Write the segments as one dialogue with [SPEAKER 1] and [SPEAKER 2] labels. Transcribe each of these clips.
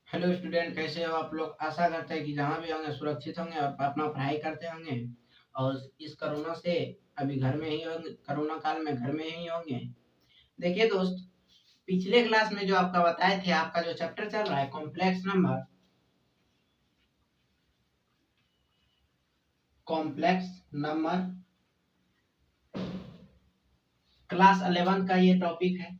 [SPEAKER 1] Hello student, कैसे हो आप लोग। आशा करते हैं कि जहाँ भी होंगे सुरक्षित होंगे और अपना पढ़ाई करते होंगे। और इस कोरोना से अभी घर में ही होंगे, कोरोना काल में घर में ही होंगे। देखिए दोस्त, पिछले क्लास में जो आपका बताए थे, आपका जो चैप्टर चल रहा है कॉम्प्लेक्स नंबर क्लास 11 का ये टॉपिक है।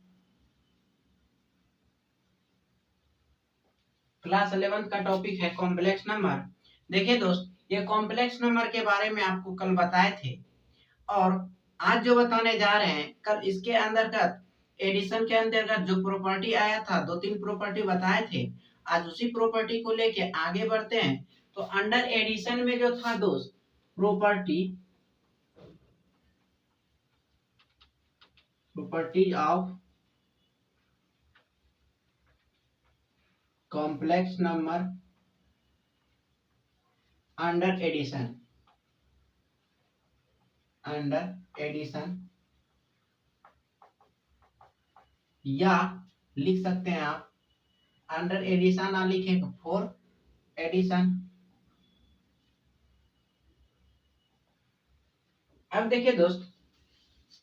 [SPEAKER 1] क्लास 11 का टॉपिक है कॉम्प्लेक्स नंबर। देखिए दोस्त, ये कॉम्प्लेक्स नंबर के बारे में आपको कल बताए थे और आज जो बताने जा रहे हैं, कल इसके अंतर्गत एडिशन के अंतर्गत जो प्रॉपर्टी आया था, दो तीन प्रॉपर्टी बताए थे। आज उसी प्रॉपर्टी को लेके आगे बढ़ते हैं। तो अंडर एडिशन में जो था दोस्त, property of complex number under addition या लिख सकते हैं आप अंडर एडिशन, ना लिखे फॉर एडिशन। अब देखिए दोस्त,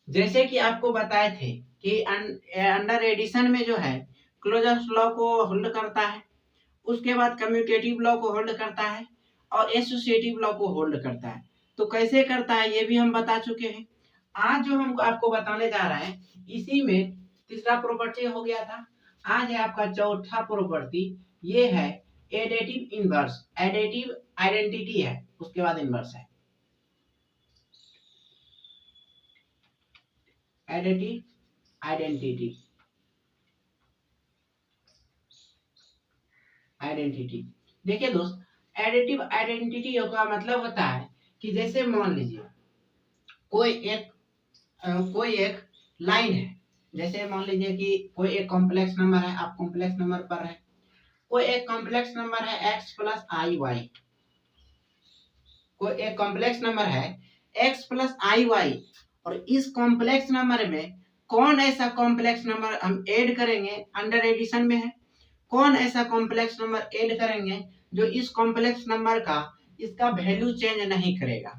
[SPEAKER 1] जैसे कि आपको बताए थे कि अंडर एडिशन में जो है क्लोजर लॉ को होल्ड करता है, उसके बाद कम्यूटेटिव लॉ को होल्ड करता है और एसोसिएटिव लॉ को होल्ड करता है। तो कैसे करता है ये भी हम बता चुके हैं। आज जो हम आपको बताने जा रहे हैं, इसी में तीसरा प्रॉपर्टी हो गया था। आज है आपका चौथा प्रॉपर्टी, ये है एडेटिव इनवर्स। एडेटिव आइडेंटिटी है, उसके बाद इनवर्स है। Additive identity. देखिए दोस्त, एडिटिव आइडेंटिटी का मतलब होता है कि जैसे मान लीजिए कोई एक लाइन है। जैसे मान लीजिए कि कोई एक कॉम्प्लेक्स नंबर है, आप कॉम्प्लेक्स नंबर पर है। कोई एक कॉम्प्लेक्स नंबर है x प्लस आई वाई। कोई एक कॉम्प्लेक्स नंबर है x प्लस आई वाई। और इस कॉम्प्लेक्स नंबर में कौन ऐसा कॉम्प्लेक्स नंबर हम ऐड करेंगे, अंडर एडिशन में है, कौन ऐसा कॉम्प्लेक्स नंबर ऐड करेंगे जो इस कॉम्प्लेक्स नंबर का इसका वैल्यू चेंज नहीं करेगा।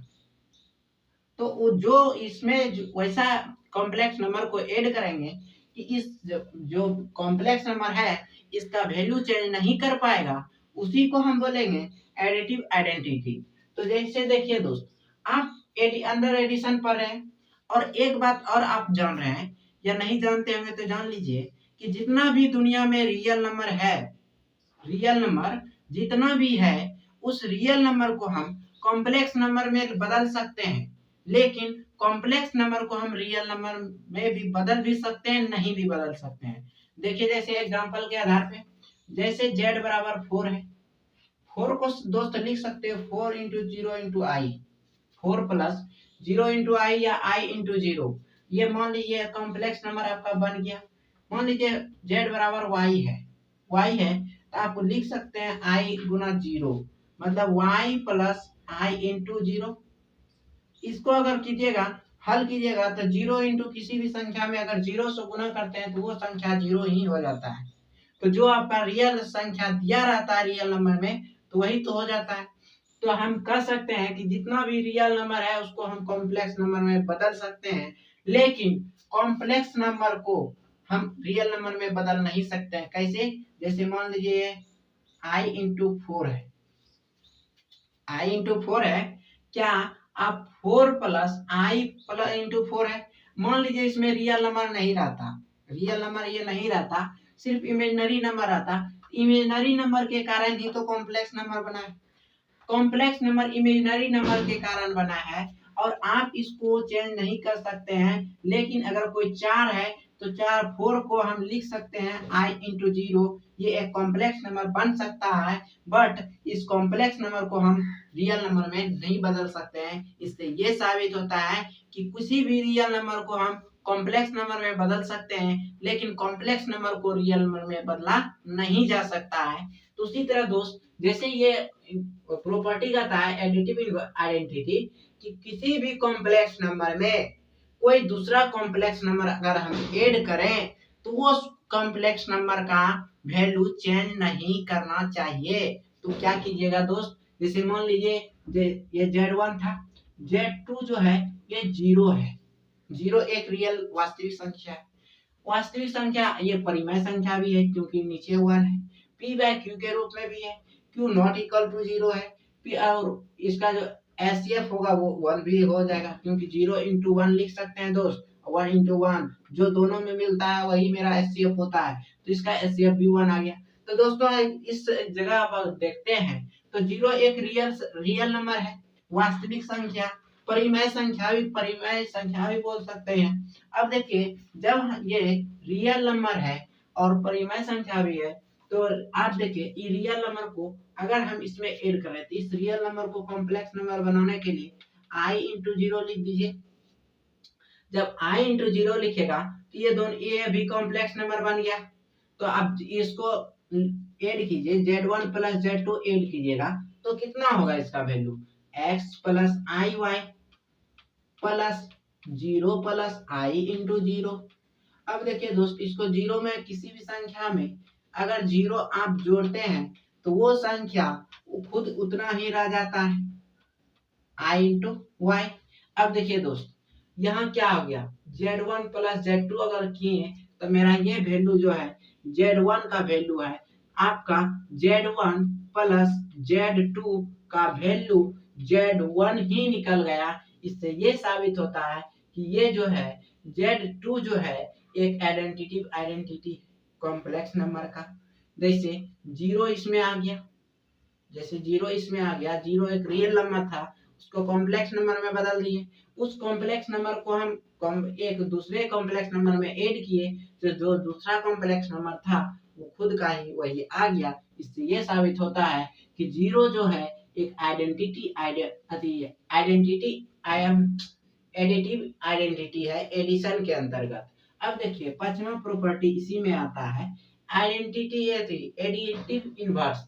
[SPEAKER 1] तो जो इसमें वैसा कॉम्प्लेक्स नंबर को ऐड करेंगे कि इस जो कॉम्प्लेक्स नंबर है इसका वैल्यू चेंज नहीं कर पाएगा, उसी को हम बोलेंगे एडिटिव आइडेंटिटी। तो जैसे देखिए दोस्त, आप अंडर एडिशन पढ़ रहे हैं और एक बात और आप जान रहे हैं या नहीं जानते होंगे तो जान लीजिए कि जितना भी दुनिया में रियल नंबर है, रियल नंबर जितना भी है, उस रियल नंबर को हम कॉम्प्लेक्स नंबर में बदल सकते हैं। लेकिन कॉम्प्लेक्स नंबर को हम रियल नंबर में भी बदल भी सकते हैं, नहीं भी बदल सकते हैं। देखिए जैसे एग्जांपल के आधार पे, जैसे z बराबर 4 है। 4 को दोस्त लिख सकते हो 4 इंटू 0 इंटू आई, 4 प्लस 0 इंटू आई या आई इंटू 0। ये मान लीजिए कॉम्प्लेक्स नंबर आपका बन गया। मान लीजिए z बराबर y है तो आप लिख सकते हैं आई गुना 0, मतलब y प्लस आई इंटू 0। इसको अगर कीजिएगा, हल कीजिएगा तो 0 इंटू किसी भी संख्या में अगर 0 से गुना करते हैं तो वो संख्या 0 ही हो जाता है। तो जो आपका रियल संख्या दिया रहता है रियल नंबर में, तो वही तो हो जाता है। तो हम कह सकते हैं कि जितना भी रियल नंबर है उसको हम कॉम्प्लेक्स नंबर में बदल सकते हैं, लेकिन कॉम्प्लेक्स नंबर को हम रियल नंबर में बदल नहीं सकते हैं। कैसे? जैसे मान लीजिए आई इंटू 4 है, आई इंटू 4 है, क्या आप 4 प्लस आई प्लस इंटू 4 है। मान लीजिए इसमें रियल नंबर नहीं रहता, रियल नंबर ये नहीं रहता, सिर्फ इमेजिनरी नंबर रहता। इमेजिनरी नंबर के कारण ही तो कॉम्प्लेक्स नंबर बना है। कॉम्प्लेक्स नंबर इमेजिनरी नंबर के कारण बना है और आप इसको चेंज नहीं कर सकते हैं। लेकिन अगर कोई 4 है तो 4 को हम लिख सकते हैं आई इंटू 0। ये एक कॉम्प्लेक्स नंबर बन सकता है, बट इस कॉम्प्लेक्स नंबर को हम रियल नंबर में नहीं बदल सकते हैं। इससे ये साबित होता है कि किसी भी रियल नंबर को हम कॉम्प्लेक्स नंबर में बदल सकते हैं, लेकिन कॉम्प्लेक्स नंबर को रियल नंबर में बदला नहीं जा सकता है। तो उसी तरह दोस्त, जैसे ये प्रॉपर्टी कहता है एडिटिव आइडेंटिटी कि किसी भी कॉम्प्लेक्स नंबर में कोई दूसरा कॉम्प्लेक्स नंबर अगर हम ऐड करें तो वो कॉम्प्लेक्स नंबर का वैल्यू चेंज नहीं करना चाहिए। तो क्या कीजिएगा दोस्त, जैसे मान लीजिए ये Z1 था, Z2 जो है ये 0 है। 0 एक रियल वास्तविक संख्या है। वास्तविक संख्या ये परिमेय संख्या भी है क्योंकि नीचे 1 है। P बाय Q के रूप में भी है। Q नॉट इक्वल टू 0 है। P और इसका जो HCF होगा वो 1 भी हो जाएगा क्योंकि 0 इंटू 1 लिख सकते हैं दोस्त। 1 इंटू 1 जो दोनों में मिलता है वही मेरा HCF होता है, तो इसका HCF भी 1 आ गया। तो दोस्तों इस जगह पर देखते हैं तो 0 एक रियल नंबर है, वास्तविक संख्या, परिमेय संख्या भी बोल सकते हैं। अब देखिए जब ये रियल नंबर है और परिमेय संख्या भी है, तो आप देखिए ये रियल नंबर को अगर हम इसमें ऐड करें तो इस रियल नंबर को कॉम्प्लेक्स नंबर बनाने के लिए I इंटू 0 लिख दीजिए। जब I इंटू 0 लिखेगा तो ये दोनों ये भी कॉम्प्लेक्स नंबर बन गया। तो आप इसको ऐड कीजिए, Z1 प्लस Z2 ऐड कीजिएगा तो कितना होगा इसका value, x plus I Y plus 0 plus I into 0। अब देखिए दोस्त इसको 0 में किसी भी संख्या में अगर 0 आप जोड़ते हैं तो वो संख्या खुद उतना ही रह जाता है, I इंटू वाई। अब देखिए दोस्त यहाँ क्या हो गया, Z1 प्लस Z2 अगर किए तो मेरा ये वैल्यू जो है Z1 का वैल्यू है आपका Z1 प्लस Z2 का वैल्यू Z1 ही निकल गया। इससे ये साबित होता है कि ये जो है Z2 जो है एक आइडेंटिटी कॉम्प्लेक्स नंबर का। जैसे 0 इसमें आ गया, जैसे 0 इसमें आ गया, 0 एक रियल नंबर था उसको कॉम्प्लेक्स नंबर में बदल दिए। उस कॉम्प्लेक्स नंबर को हम एक दूसरे कॉम्प्लेक्स नंबर में ऐड किए तो जो दूसरा कॉम्प्लेक्स नंबर था वो खुद का ही वही आ गया। इससे ये साबित होता है कि 0 जो है एक एडिटिव आइडेंटिटी है एडिशन के अंतर्गत। अब देखिए पांचवा प्रॉपर्टी इसी में आता है, आइडेंटिटी ये थी एडिटिव इनवर्स।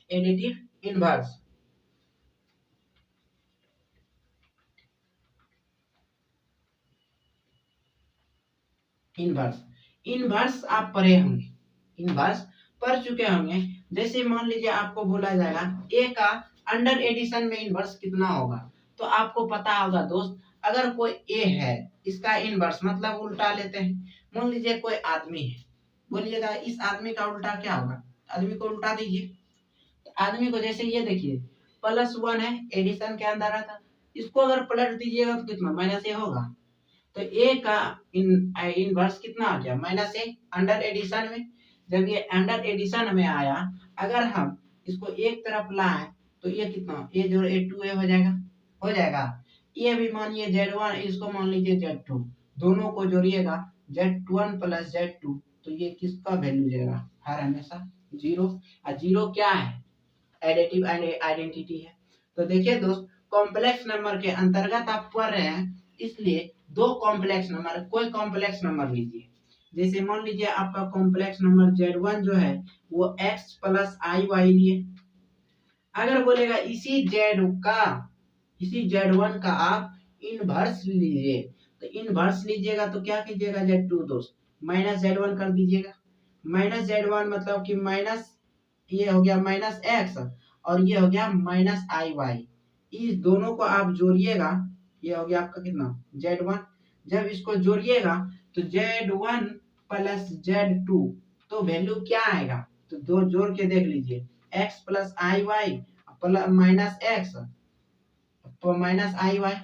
[SPEAKER 1] इनवर्स आप पढ़े होंगे, इनवर्स पढ़ चुके होंगे। जैसे मान लीजिए आपको बोला जाएगा ए का अंडर एडिशन में इनवर्स कितना होगा, तो आपको पता होगा दोस्त अगर कोई ए है इसका इनवर्स मतलब उल्टा लेते हैं। मान लीजिए कोई आदमी है, बोलिएगा इस आदमी का उल्टा क्या होगा, आदमी को उल्टा दीजिए। तो आदमी को जैसे ये देखिए +1 है एडिशन के अंदर आता, इसको अगर पलट दीजिएगा तो कितना -a होगा। तो ए का इनवर्स कितना आ गया -a अंडर एडिशन में। जब ये अंडर एडिशन में आया अगर हम इसको एक तरफ लाएं तो ये कितना a जोड़ a 2a हो जाएगा। ये भी मानिए Z1 इसको मान लीजिए Z2, दोनों को जोड़िएगा Z1 प्लस Z2 तो ये किसका वैल्यू जाएगा, हर हमेशा 0। और 0 क्या है, एडिटिव आइडेंटिटी है। तो देखिए दोस्त कॉम्प्लेक्स नंबर के अंतर्गत आप पढ़ रहे हैं, इसलिए दो कॉम्प्लेक्स नंबर, कोई कॉम्प्लेक्स नंबर लीजिए। जैसे मान लीजिए आपका कॉम्प्लेक्स नंबर Z1 जो है वो x प्लस आई वाई लिए। अगर बोलेगा इसी Z1 का आप इनवर्स लीजिए, तो इनवर्स लीजिएगा तो क्या कीजिएगा Z2 दोस्त -Z1 कर दीजिएगा। -Z1 मतलब कि माइनस ये हो गया -x और ये हो गया -iy। इस दोनों को आप जोड़िएगा, ये हो गया आपका कितना Z1। जब इसको जोड़िएगा तो Z1 प्लस Z2 तो वैल्यू क्या आएगा, तो दो जोड़ के देख लीजिए x plus I Y minus x तो -iy।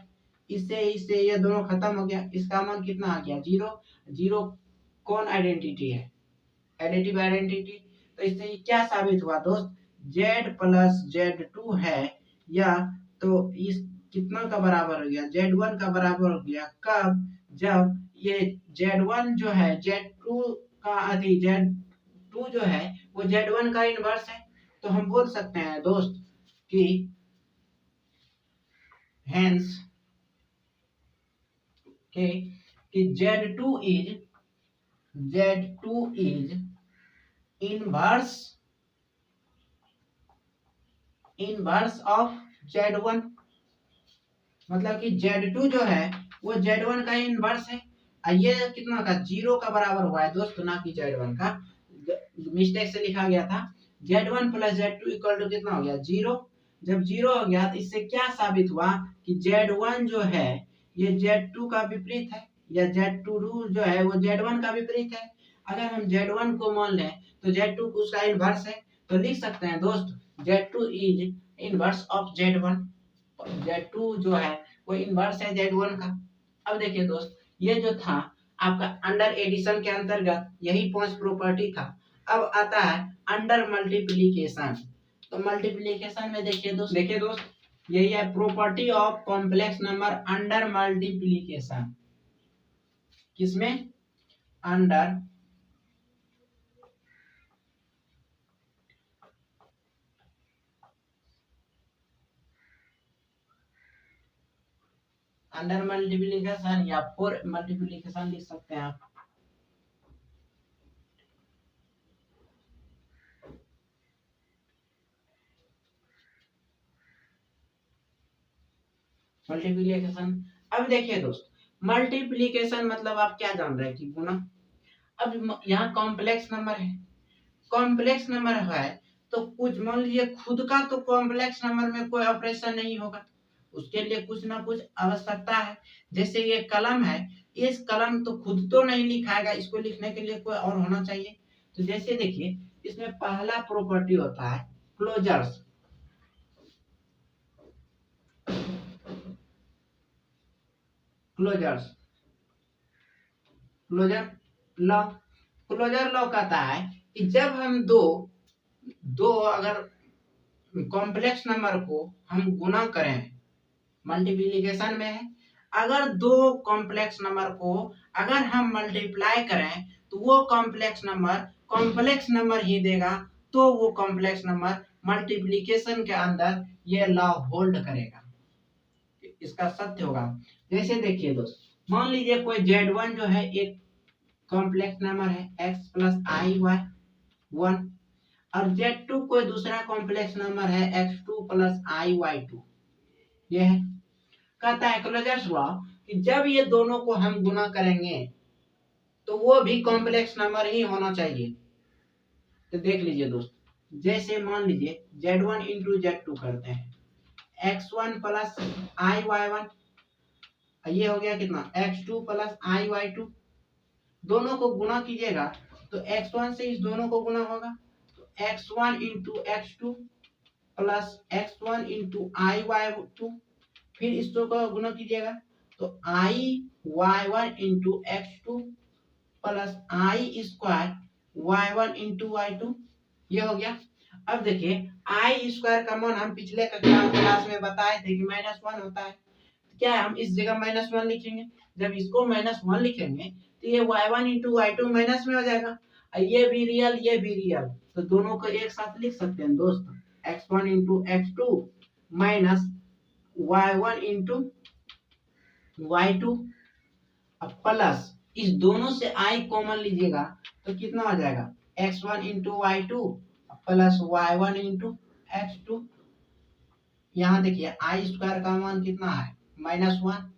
[SPEAKER 1] इससे ये दोनों खत्म हो गया, इसका मान कितना आ गया 0। 0 कौन आइडेंटिटी है, एडिटिव आइडेंटिटी। तो इससे क्या साबित हुआ दोस्त, Z प्लस Z2 है या तो इस कितना का बराबर हो गया, Z1 का बराबर हो गया। कब, जब ये Z1 जो है Z2 का अधि Z2 जो है वो Z1 का इनवर्स है। तो हम बोल सकते हैं दोस्त कि हेंस कि Z2 is inverse of Z1। मतलब कि Z2 जो है वो Z1 का इनवर्स है। ये कितना का 0 का बराबर हुआ है दोस्तों, ना कि Z1 का। मिस्टेक से लिखा गया था Z1 plus Z2 equal to कितना हो गया 0। जब 0 हो गया तो इससे क्या साबित हुआ कि Z1 जो है ये Z2 का विपरीत है, या Z2 जो है वो Z1 का विपरीत है। अगर हम Z1 को मान लें तो Z2 उसका इनवर्स है, तो लिख सकते हैं दोस्त Z2 is inverse of Z1। Z2 जो है वो इनवर्स है Z1 का। अब देखिए दोस्त, ये जो था आपका अंडर एडिशन के अंतर्गत यही 5 प्रॉपर्टी था। अब आता है अंडर मल्टीप्लीकेशन। तो मल्टीप्लीकेशन में देखिए दोस्त यही है property of complex number under multiplication. किसमें? अंडर मल्टीप्लीकेशन या फॉर मल्टीप्लीकेशन लिख सकते हैं आप। मल्टीप्लीकेशन। अब देखिए दोस्त, मल्टीप्लीकेशन मतलब आप क्या जान रहे हैं कि गुना। अब यहाँ कॉम्प्लेक्स नंबर है, कॉम्प्लेक्स नंबर है तो कुछ मान लीजिए खुद का तो कॉम्प्लेक्स नंबर में कोई ऑपरेशन नहीं होगा, उसके लिए कुछ ना कुछ आवश्यकता है। जैसे ये कलम है, इस कलम तो खुद तो नहीं लिखाएगा, इसको लिखने के लिए कोई और होना चाहिए। तो जैसे देखिए इसमें पहला प्रॉपर्टी होता है closures. Closures closure law. Closure law कहता है कि जब हम दो दो अगर कॉम्प्लेक्स नंबर को हम गुना करें, मल्टीप्लिकेशन में है, अगर दो कॉम्प्लेक्स नंबर को अगर हम मल्टीप्लाई करें तो वो कॉम्प्लेक्स नंबर ही देगा, तो वो कॉम्प्लेक्स नंबर मल्टीप्लिकेशन के अंदर ये लॉ होल्ड करेगा, इसका सत्य होगा। जैसे देखिए दोस्त, मान लीजिए कोई Z1 जो है एक कॉम्प्लेक्स नंबर है x प्लस आई वाई 1, और Z2 कोई दूसरा कॉम्प्लेक्स नंबर है x2 प्लस आई वाई 2। ये है, कहता है क्लोजर्स लॉ कि जब ये दोनों को हम गुना करेंगे तो वो भी कॉम्प्लेक्स नंबर ही होना चाहिए। तो देख लीजिए दोस्त, जैसे मान लीजिए Z1 इंटू Z2 करते हैं x1 प्लस आई वाई 1, ये हो गया कितना x2 प्लस आई वाई 2। दोनों को गुना कीजिएगा तो x1 से इस दोनों को गुना होगा, तो x1 into x2 plus x1 into i y 2। फिर इसको गुना कीजिएगा तो i y 1 into x2 plus I square y 1 into y 2। ये हो गया। अब देखिए आई स्क्वायर का मान हम पिछले क्लास में बताए थे कि -1 होता है। क्या है, हम इस जगह -1 लिखेंगे। जब इसको -1 लिखेंगे तो ये y1 इंटू वाई 2 माइनस में हो जाएगा, ये भी रियल ये भी रियल, तो दोनों को एक साथ लिख सकते हैं दोस्त, x1 into x2 minus y1 into y2 plus इस दोनों से i कॉमन लीजिएगा तो कितना हो जाएगा x1 into y 2 plus y1 into x2। यहाँ देखिए आई स्क्वायर का मान कितना है -1,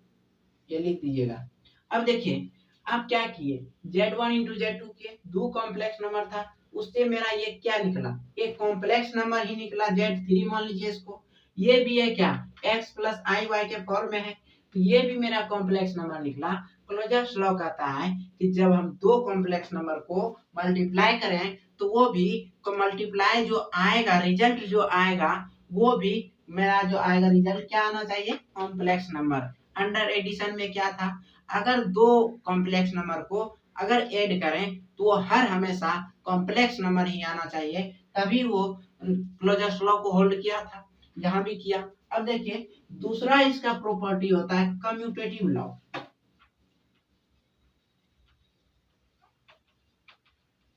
[SPEAKER 1] ये लिख दीजिएगा। अब देखिए आप क्या किए, Z1 इंटू Z2 के दो कॉम्प्लेक्स नंबर था, उससे मेरा ये क्या निकला, एक कॉम्प्लेक्स नंबर ही निकला Z3 मान लीजिए इसको। ये भी है क्या x प्लस आई वाई के फॉर्म में है, तो ये भी मेरा कॉम्प्लेक्स नंबर निकला। क्लोजर्स लॉ कहता है कि जब हम दो कॉम्प्लेक्स नंबर को मल्टीप्लाई करें तो वो भी मल्टीप्लाई जो आएगा, रिजल्ट जो आएगा वो भी मेरा जो आएगा रिजल्ट क्या आना चाहिए, कॉम्प्लेक्स नंबर। अंडर एडिशन में क्या था, अगर दो कॉम्प्लेक्स नंबर को अगर ऐड करें तो वो हर हमेशा कॉम्प्लेक्स नंबर ही आना चाहिए, तभी वो क्लोजर्स लॉ को होल्ड किया था, यहाँ भी किया। अब देखिए दूसरा इसका प्रॉपर्टी होता है कम्यूटेटिव लॉ।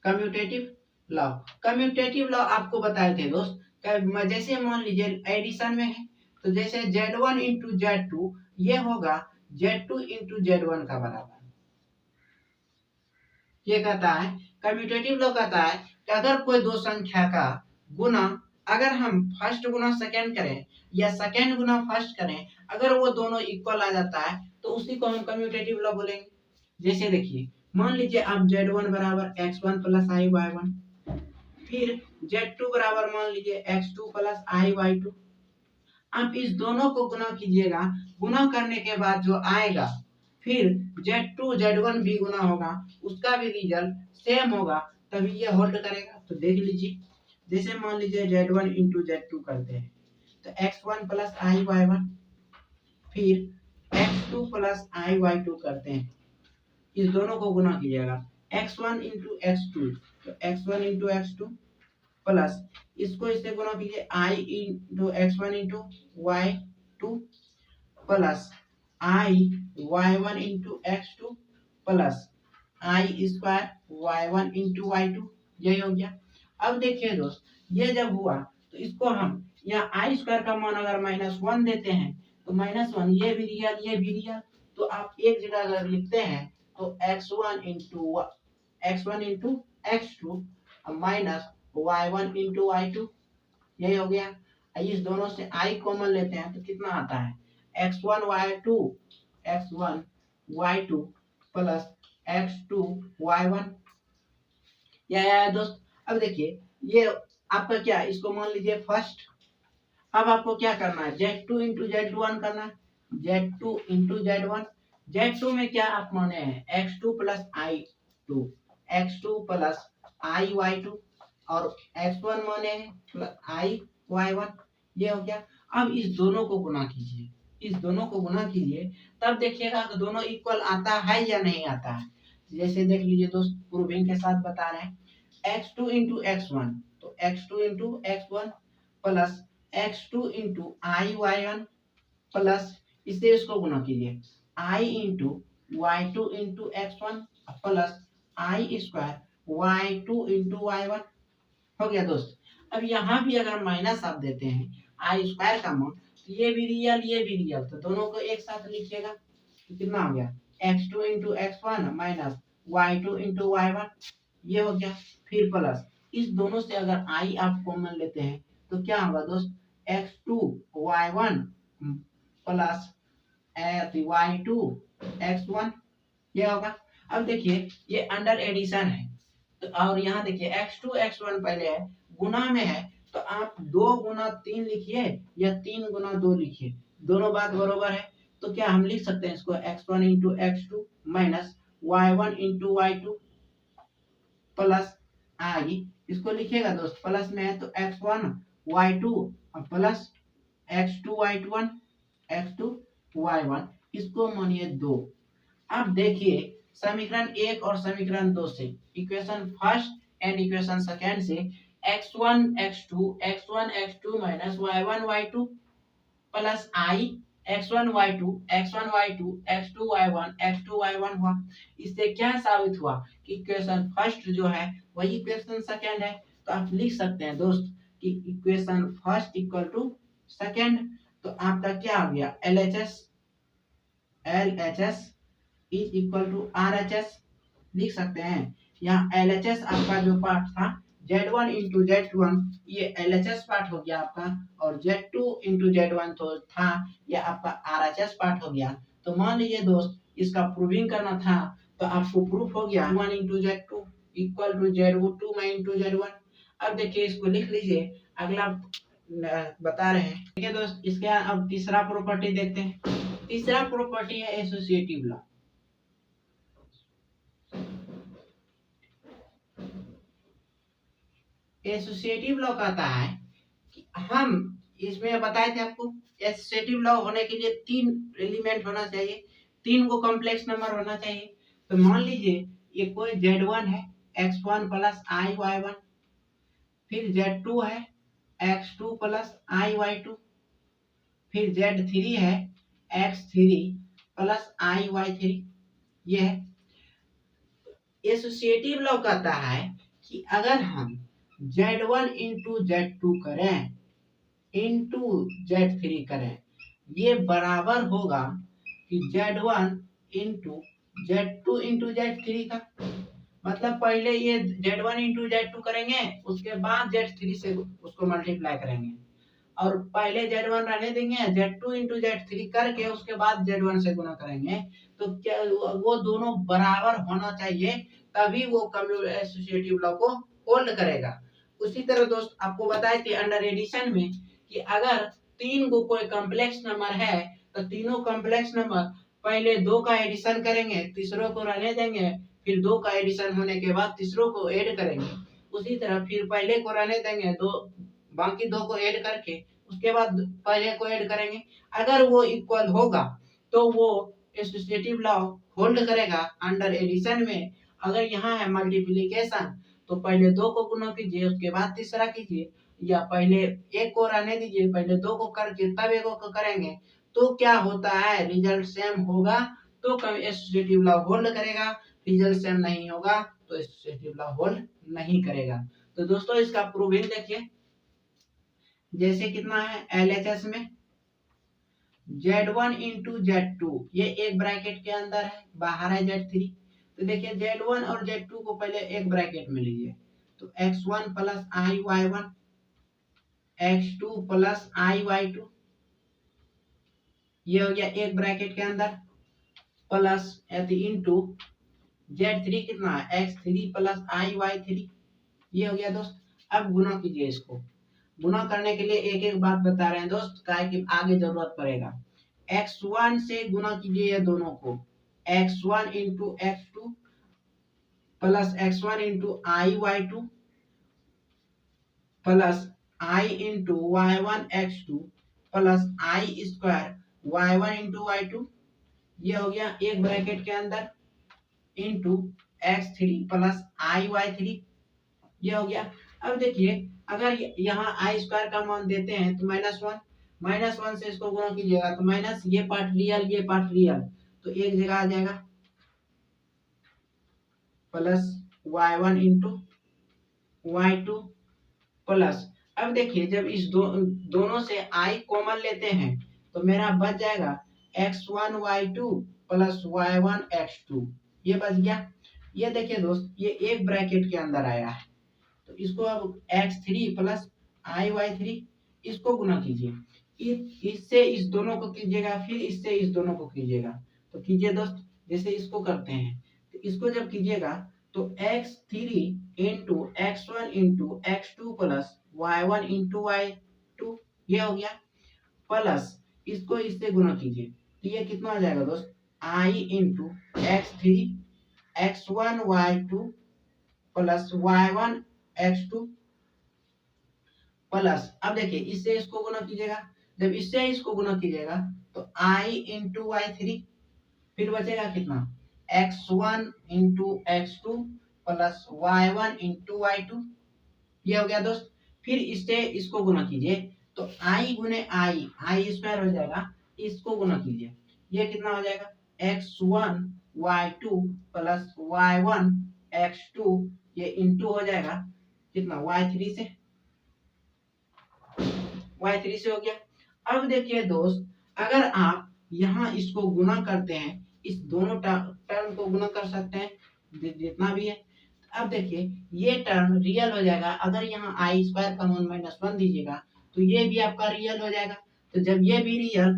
[SPEAKER 1] कम्यूटेटिव लॉ आपको बताए थे दोस्त, जैसे मान लीजिए एडिशन में है तो जैसे Z1 इंटू Z2 ये होगा Z2 इंटू Z1 का बराबर। ये कहता है कम्यूटेटिव लॉ कहता है कि अगर कोई दो संख्या का गुना अगर हम फर्स्ट गुना सेकंड करें या सेकंड गुना फर्स्ट करें, अगर वो दोनों इक्वल आ जाता है तो उसी को हम कम्यूटेटिव लॉ बोलेंगे। जैसे देखिए मान लीजिए आप Z1 बराबर x1 plus I Y one, फिर Z2 बराबर मान लीजिए x2 plus I Y to. आप इस दोनों को गुना कीजिएगा, गुना करने के बाद जो आएगा फिर Z2 Z1 भी गुना होगा, उसका भी रिजल्ट सेम होगा, तभी ये होल्ड करेगा। तो देख लीजिए जैसे मान लीजिए Z1 इंटू Z2 करते हैं तो x1 plus I Y one, फिर x2 plus I Y to करते हैं, इस दोनों को गुना कीजिएगा x1 इंटू x2, तो x1 इंटू x2 प्लस इसको इससे गुना कीजिए i into x1 into Y two plus I Y one into x2 plus I square Y one into Y two. यही हो गया। अब देखिए दोस्त, ये जब हुआ तो इसको हम यहाँ आई स्क्वायर का मान अगर -1 देते हैं तो -1, ये भी रियल ये भी रियल, तो आप एक जगह अगर लिखते हैं तो x1 into x2 minus y1 into y2, यही हो गया। इस दोनों से i कॉमन लेते हैं तो कितना आता है x1 y2 plus x2 y1, यह आया दोस्त। अब देखिए ये आपका क्या, इसको मान लीजिए फर्स्ट। अब आपको क्या करना है, Z2 इंटू Z1 करना है, Z2 इंटू Z1। Z2 में क्या आप माने हैं x2 plus I2, x2 plus I Y two, और x1 माने हैं आई वाई वन, ये हो गया। अब इस दोनों को गुना कीजिए, इस दोनों को गुना कीजिए, तब देखिएगा कि दोनों इक्वल आता है या नहीं आता है। जैसे देख लीजिए दोस्त, प्रूविंग के साथ बता रहे हैं x2 इंटू x1, तो x2 into x1 plus x2 into i Y one plus इससे इसको गुना कीजिए i into Y two into x1 plus I square y2 into y1, हो गया दोस्त। अब यहाँ भी अगर माइनस आप देते हैं आई स्क्वायर का मान, तो ये भी रियल ये भी रियल, तो दोनों को एक साथ लिखिएगा तो कितना हो गया x2 into x1 minus y2 into y1, ये हो गया। फिर प्लस इस दोनों से अगर आई आप कॉमन लेते हैं तो क्या होगा दोस्त, x2 y1 plus y2 x1, ये होगा। अब देखिए ये अंडर एडिशन है, तो और यहाँ देखिए x2 x1 पहले है, गुना में है, तो आप 2 गुना 3 लिखिए या 3 गुना 2 लिखिए, दोनों बात बरोबर है। तो क्या हम लिख सकते हैं इसको x1 into x2 minus y1 into y2 plus i, इसको लिखिएगा दोस्त प्लस में है तो x1 y2 plus x2 y1 इसको मानिए 2। अब देखिए समीकरण 1 और समीकरण 2 से, equation first and equation second से x1 x2 minus y1 y2 plus आई x1 y2 x2 y1 हुआ। इससे क्या साबित हुआ कि इक्वेशन फर्स्ट जो है वही इक्वेशन सेकंड है। तो आप लिख सकते हैं दोस्त कि equation first equal to second, तो आपका क्या आ गया LHS is equal to RHS, लिख सकते हैं। यहाँ LHS आपका जो पार्ट था Z1 इंटू Z1, ये LHS पार्ट हो गया आपका, और Z2 इंटू Z1 तो था, ये आपका RHS पार्ट हो गया। तो मान लीजिए दोस्त इसका प्रूविंग करना था, तो आपको प्रूफ हो गया 1 into Z2 equal to Z2 into Z1। अब देखिए इसको लिख लीजिए, अगला बता रहे हैं। ठीक है दोस्त, इसके अब तीसरा प्रॉपर्टी देखते हैं। तीसरा प्रॉपर्टी है एसोसिएटिव लॉ। एसोसिएटिव लॉ कहता है कि हम इसमें बताए थे आपको, एसोसिएटिव लॉ होने के लिए 3 एलिमेंट होना चाहिए, 3 को कॉम्प्लेक्स नंबर होना चाहिए। तो मान लीजिए ये कोई Z1 है x1 plus I Y one, फिर Z2 है x2 plus I Y to, फिर Z3 है x3 plus I Y three, ये है। एसोसिएटिव लॉ कहता है कि अगर हम Z1 इंटू Z2 करें इंटू Z3 करें, ये बराबर होगा कि Z1 into Z2 into Z3 का। मतलब पहले ये Z1 इंटू Z2 करेंगे, उसके बाद Z3 से उसको मल्टीप्लाई करेंगे, और पहले Z1 रहने देंगे, Z2 इंटू Z3 करके उसके बाद Z1 से गुना करेंगे, तो क्या वो दोनों बराबर होना चाहिए, तभी वो एसोसिएटिव लॉ को होल्ड करेगा। उसी तरह दोस्त आपको बताए थे अंडर एडिशन में कि अगर तीन को कोई कॉम्प्लेक्स नंबर है तो तीनों कॉम्प्लेक्स नंबर पहले दो का एडिशन करेंगे, तीसरों को रहने देंगे, फिर दो का एडिशन होने के बाद तीसरों को ऐड करेंगे। उसी तरह फिर पहले को रहने देंगे, दो बाकी दो को ऐड करके उसके बाद पहले को ऐड करेंगे। अगर वो इक्वल होगा तो वो एसोसिएटिव लॉ होल्ड करेगा अंडर एडिशन में। अगर यहाँ है मल्टीप्लिकेशन तो पहले दो को गुना कीजिए उसके बाद तीसरा कीजिए, या पहले एक को रहने दीजिए पहले दो को करके तब एक को करेंगे, तो क्या होता है रिजल्ट सेम होगा तो एसोसिएटिव लॉ होल्ड करेगा, रिजल्ट सेम नहीं होगा तो एसोसिएटिव लॉ होल्ड नहीं करेगा। तो दोस्तों इसका प्रूविंग देखिए, जैसे कितना है LHS में Z1 इंटू Z2, ये एक ब्रैकेट के अंदर है, बाहर है Z3। तो देखिए Z1 और Z2 को पहले एक ब्रैकेट में लीजिए, तो X1 plus IY1, X2 plus IY2, ये हो गया एक ब्रैकेट के अंदर, प्लस इंटू Z3 कितना है X3 प्लस IY3, ये हो गया दोस्त। अब गुना कीजिए इसको, गुना करने के लिए एक एक बात बता रहे हैं दोस्त, काय कि आगे जरूरत पड़ेगा। x1 से गुना कीजिए ये दोनों को, x1 into x2 plus x1 into IY2 plus I into Y1 x2 plus I square Y1 into Y2, ये हो गया एक ब्रैकेट के अंदर, इंटू x3 प्लस IY3, ये हो गया। अब देखिए अगर यहाँ आई स्क्वायर का मान देते हैं तो -1 से इसको गुणा कीजिएगा तो माइनस, ये पार्ट रियल, तो एक जगह आ जाएगा, plus y1 into y2 plus. अब देखिए जब इस दोनों से i कॉमन लेते हैं तो मेरा बच जाएगा x1 y2 plus y1 x2, ये बच गया। ये देखिए दोस्त ये एक ब्रैकेट के अंदर आया है, तो इसको अब x3 प्लस IY3 इसको गुना कीजिए, इससे इस दोनों को कीजिएगा, फिर इससे इस दोनों को कीजिएगा। तो कीजिए दोस्त, जैसे इसको करते हैं तो इसको जब कीजिएगा तो x3 into x1 into x2 plus y1 into y2, ये हो गया, प्लस इसको इससे गुना कीजिए तो ये कितना आ जाएगा दोस्त, I into x3 x1 y2 plus y1 x2 plus. अब देखिए इससे इसको गुना कीजिएगा, जब इससे इसको गुना कीजिएगा तो I इंटू y3, फिर बचेगा कितना x1 into x2 plus y1 into y2, ये हो गया दोस्त। फिर इससे इसको गुना कीजिए तो I गुने I स्क्वायर हो जाएगा, इसको गुना कीजिए, ये कितना हो जाएगा x1 y2 plus y1 x2, ये इंटू हो जाएगा कितना y3 से, y3 से हो गया। अब देखिए दोस्त अगर आप यहाँ इसको गुना करते हैं, इस दोनों टर्म को गुना कर सकते हैं जितना भी है। अब देखिए ये टर्म रियल हो जाएगा, अगर यहाँ आई स्क्वायर का मान -1 दीजिएगा तो ये भी आपका रियल हो जाएगा। तो जब ये भी रियल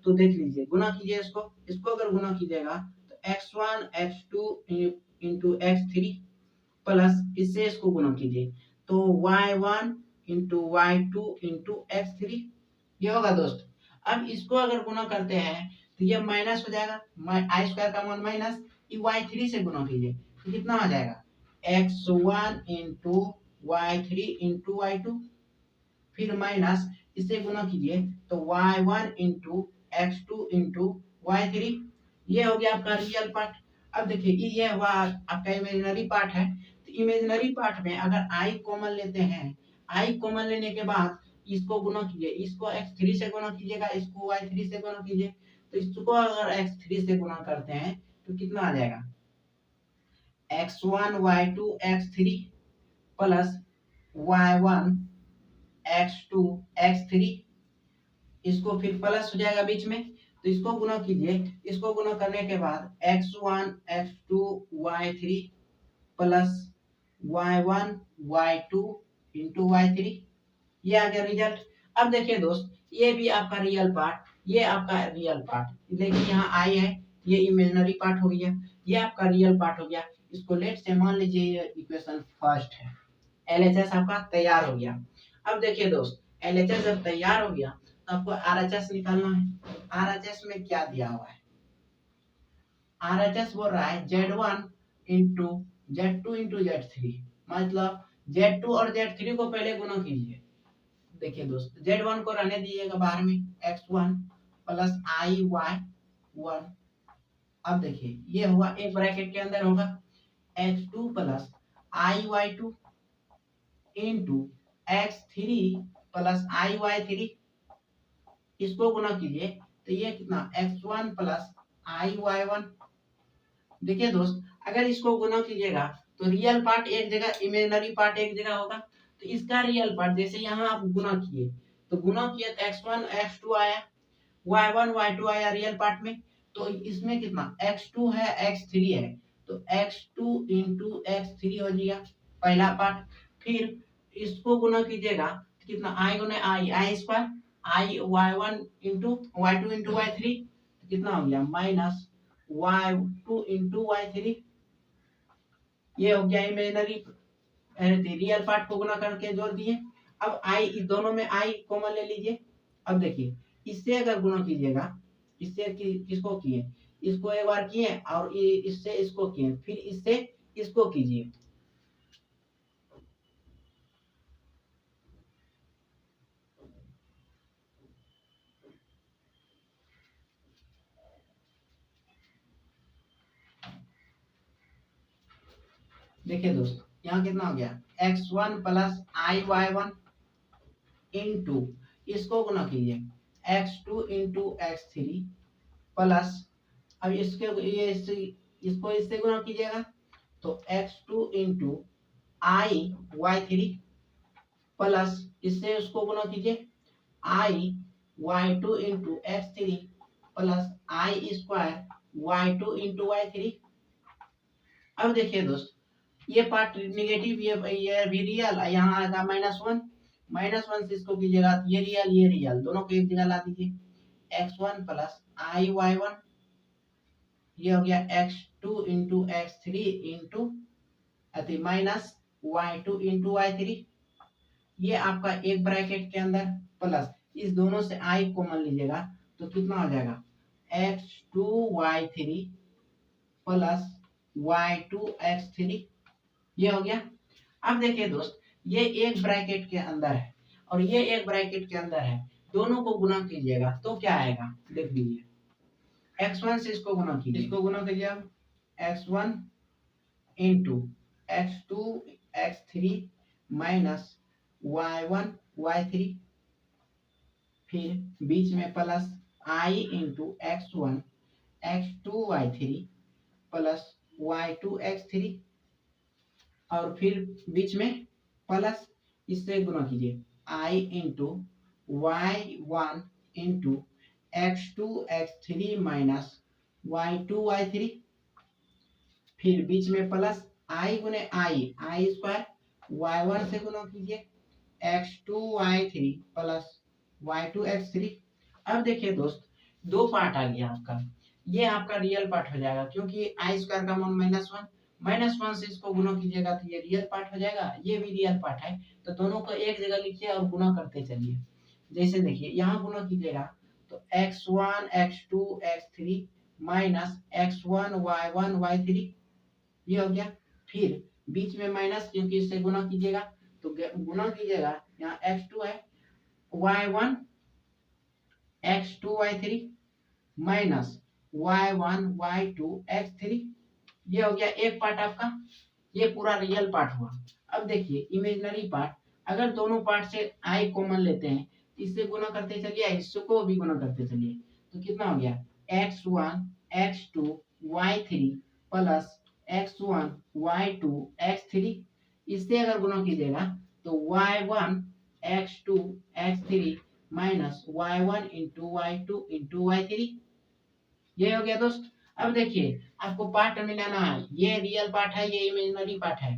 [SPEAKER 1] तो देख लीजिए गुना कीजिए इसको अगर गुना कीजिएगा तो x1 x2 into x3 plus इससे इसको गुना कीजिए तो y1 into y2 into x3, ये होगा दोस्त। अब इसको अगर गुना करते हैं तो ये माइनस हो जाएगा, आई स्क्वायर का मान माइनस, y3 से गुना कीजिए तो कितना आ जाएगा x1 into y3 into y2, फिर माइनस इससे गुना कीजिए तो y1 into x2 into y3, ये हो गया आपका रियल पार्ट। अब देखिए ये हुआ आपका इमेजिनरी पार्ट है, तो इमेजिनरी पार्ट में अगर आई कॉमन लेते हैं, आई कॉमन लेने के बाद इसको गुना कीजिए, इसको x3 से गुना कीजिएगा, इसको y3 से गुना कीजिए, तो इसको अगर x3 से गुना करते हैं तो कितना आ जाएगा x1 y2 x3 plus y1 x2 x3, इसको फिर प्लस हो जाएगा बीच में, तो इसको गुना कीजिए, इसको गुना करने के बाद x1 x2 y3 plus y1 y2 into y3, ये आ गया रिजल्ट। अब देखिए दोस्त, ये भी आपका रियल पार्ट, ये आपका रियल पार्ट, लेकिन यहाँ आई है, ये इमेजिनरी पार्ट हो गया, ये आपका रियल पार्ट हो गया। इसको लेट से मान लीजिए ये इक्वेशन फर्स्ट है। एलएचएस आपका तैयार हो गया। अब देखिए दोस्त, एलएचएस जब तैयार हो गया तो आपको आरएचएस निकालना है। आरएचएस में क्या दिया हुआ है? आरएचएस बोल रहा है Z1 into Z2 into Z3, मतलब Z2 और Z3 को पहले गुना कीजिए। देखिए दोस्त, Z1 को रहने दीजिएगा बाहर में, X1 प्लस IY1। अब देखिए ये हुआ, एक ब्रैकेट के अंदर होगा X2 plus IY2 into X3 plus IY3, इसको गुना कीजिए तो ये कितना X1 प्लस IY1। देखिए दोस्त, अगर इसको गुना कीजिएगा तो रियल पार्ट एक जगह, इमेजिनरी पार्ट एक जगह होगा। तो इसका रियल पार्ट जैसे यहाँ आप गुना किए, तो गुना किए तो X1 X2 आया, Y1 Y2 आया रियल पार्ट में। तो इसमें कितना X2 है X3 है, तो X2 इंटू X3 हो जाएगा पहला पार्ट। फिर इसको गुना कीजिएगा तो कितना I Guna I square, I Y1 into Y2 into Y3, कितना हो गया माइनस Y2 इंटू Y3। ये हो गया इमेजिनरी, रियल पार्ट को गुना करके जोड़ दिए। अब आई, इस दोनों में आई कॉमन ले लीजिए। अब देखिए, इससे अगर गुना कीजिएगा, इससे किसको किए, इसको एक बार किए और इससे इसको किए, फिर इससे इसको कीजिए। देखिए दोस्त, यहाँ कितना हो गया X1 प्लस IY1 इंटू, इसको गुना कीजिए X2 इंटू X3 प्लस, अब इसको इससे गुना कीजिएगा तो X2 इंटू IY3 प्लस, इससे उसको गुना कीजिए IY2 into X3 plus I square Y2 into Y3। अब देखिए दोस्त, ये पार्ट निगेटिव, ये भी रियल, यहाँ आएगा -1, -1 से इसको कीजिएगा तो ये रियल दोनों को एक जगह ला दीजिए। X1 प्लस IY1, ये हो गया X2 into X3 into minus Y2 into Y3, ये आपका एक ब्रैकेट के अंदर प्लस, इस दोनों से I कॉमन लीजिएगा तो कितना हो जाएगा X2 Y3 plus Y2 X3, ये हो गया। अब देखिए दोस्त, ये एक ब्रैकेट के अंदर है और ये एक ब्रैकेट के अंदर है, दोनों को गुना कीजिएगा तो क्या आएगा देख लीजिए। X1 से इसको गुना कीजिए, इसको गुना कीजिए आप X1 into X2 X3 minus Y1 Y3, फिर बीच में plus I into X1 X2 Y3 plus Y2 X3, और फिर बीच में प्लस, इससे गुना कीजिए I into Y1 into X2 X3 minus Y2 Y3, फिर बीच में प्लस I गुने I स्क्वायर, Y1 से गुना कीजिए X2 Y3 plus Y2 X3। अब देखिए दोस्त, दो पार्ट आ गया आपका, ये आपका रियल पार्ट हो जाएगा क्योंकि आई स्क्वायर का मान -1 से इसको गुना कीजिएगा तो ये रियल पार्ट हो जाएगा, ये भी रियल पार्ट है। तो दोनों को एक जगह लिखिए और गुना करते चलिए। जैसे देखिए, यहाँ गुना कीजिएगा तो X1 X2 X3 minus X1 Y1 Y3, ये हो गया। फिर बीच में माइनस, क्योंकि इससे गुना कीजिएगा तो गुना कीजिएगा, यहाँ X2 है Y1 X2 Y3 minus Y1 Y2 X3, ये हो गया एक पार्ट आपका, ये पूरा रियल पार्ट हुआ। अब देखिए इमेजिनरी पार्ट, अगर दोनों पार्ट से आई कॉमन लेते हैं, इससे गुना करते चलिए, इसको भी गुना करते चलिए, तो कितना हो गया X1 X2 Y3 plus X1 Y2 X3, इससे अगर गुना कीजिएगा तो Y1 X2 X3 minus Y1 into Y2 into Y3, ये हो गया दोस्त। अब देखिए, आपको पार्ट मिलाना है, ये रियल पार्ट है, ये इमेजिनरी पार्ट है।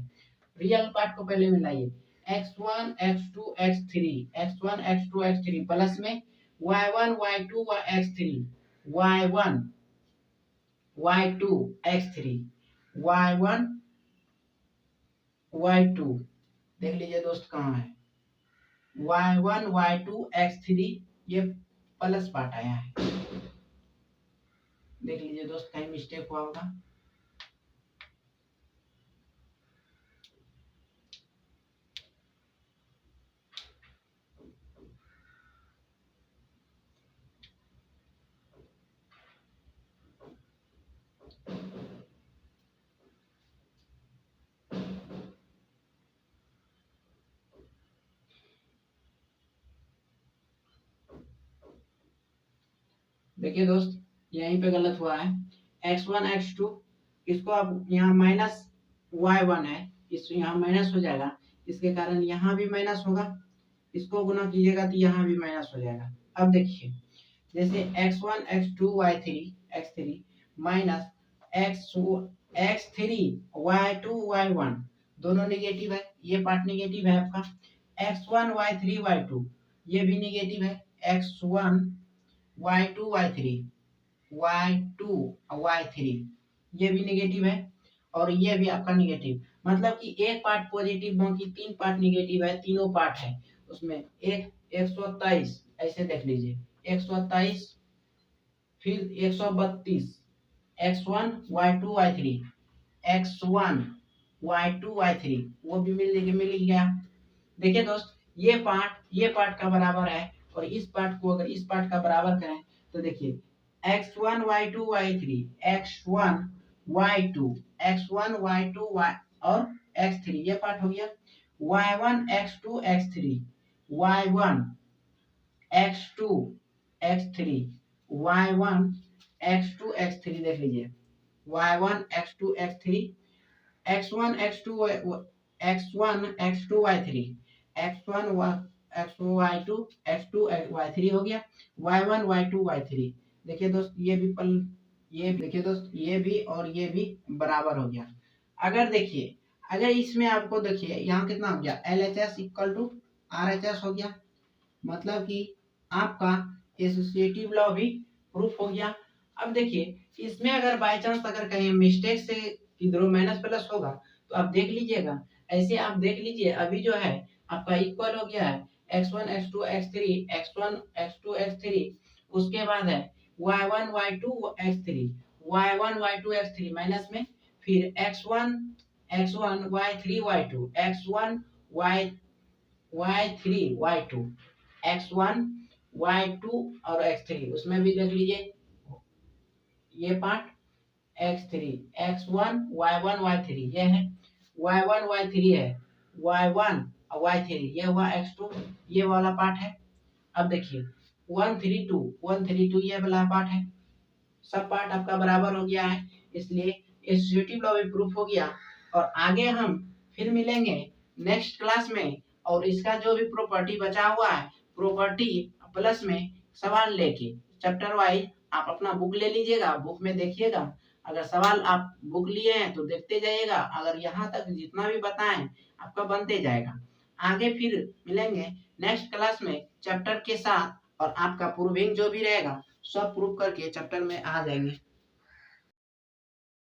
[SPEAKER 1] रियल पार्ट को पहले मिलाइए, x1 x2 x3 x1 x2 x3 plus में y1 y2 x3 y1 y2 x3 y1 y2 देख लीजिए दोस्त कहाँ है y1 y2 x3 ये प्लस पार्ट आया है। देख लीजिए दोस्त कहीं मिस्टेक हुआ होगा। देखिए दोस्त यहीं पे गलत हुआ है। x1 x2 इसको अब यहाँ माइनस y1 है, इस यहाँ माइनस हो जाएगा, इसके कारण यहाँ भी माइनस होगा। इसको गुना कीजिएगा तो यहाँ भी माइनस हो जाएगा। अब देखिए जैसे x1 x2 y3 x3 minus x3 y2 y1 दोनों निगेटिव है, ये पार्ट निगेटिव है आपका। x1 y3 y2 ये भी निगेटिव है, x1 y2 y3 y2 y3 ये भी निगेटिव है और ये भी आपका निगेटिव। मतलब कि एक पार्ट पॉजिटिव बाकी तीन पार्ट निगेटिव है, तीनों पार्ट है उसमें। एक 127 ऐसे देख लीजिए 127 फिर 132 x1 y2 y3 x1 y2 y3 वो भी मिल गया। देखिए दोस्त ये पार्ट का बराबर है और इस पार्ट को अगर इस पार्ट का बराबर करें तो देखिए x1 y2 y3 x1 y2 x1 y2 y और x3 ये पार्ट हो गया। y1 x2 x3 y1 x2 x3 y1 x2 x3 देख लीजिए y1 x2 x3 x1 x2 x1 x2 y3 x1 x2 y2 x2 y3 हो गया y1 y2 y3। देखिए दोस्त ये भी देखिए दोस्त ये भी और ये भी बराबर हो गया। अगर देखिए अगर इसमें आपको देखिए यहाँ कितना हो गया LHS इक्वल टू RHS हो गया। मतलब कि आपका एसोसिएटिव लॉ भी प्रूफ हो गया। अब देखिए इसमें अगर बाय चांस अगर कहीं मिस्टेक से इधर माइनस प्लस होगा तो आप देख लीजिएगा। ऐसे आप देख लीजिए अभी जो है आपका इक्वल हो गया है x1 x2 x3 x1 x2 x3 उसके बाद है y1 y2 x3 y1 y2 x3 minus में फिर x1 y3 y2 x1 y3 y2 x1 y2 और x3 उसमें भी देख लीजिए ये part x3 x1 y1 y3 ये है y1 y3 है y1 और y3 ये हुआ x2 ये वाला पार्ट है। अब देखिए 132 ये वाला पार्ट है। सब पार्ट आपका बराबर हो गया है इसलिए एसोसिएटिव लॉ भी प्रूफ हो गया। और आगे हम फिर मिलेंगे नेक्स्ट क्लास में और इसका जो भी प्रॉपर्टी बचा हुआ है प्रॉपर्टी प्लस में सवाल लेके चैप्टर वाइज आप अपना बुक ले लीजिएगा, बुक में देखिएगा। अगर सवाल आप बुक लिए हैं तो देखते जाइएगा, अगर यहाँ तक जितना भी बताएं आपका बनते जाएगा। आगे फिर मिलेंगे नेक्स्ट क्लास में चैप्टर के साथ और आपका प्रूविंग जो भी रहेगा सब प्रूव करके चैप्टर में आ जाएंगे।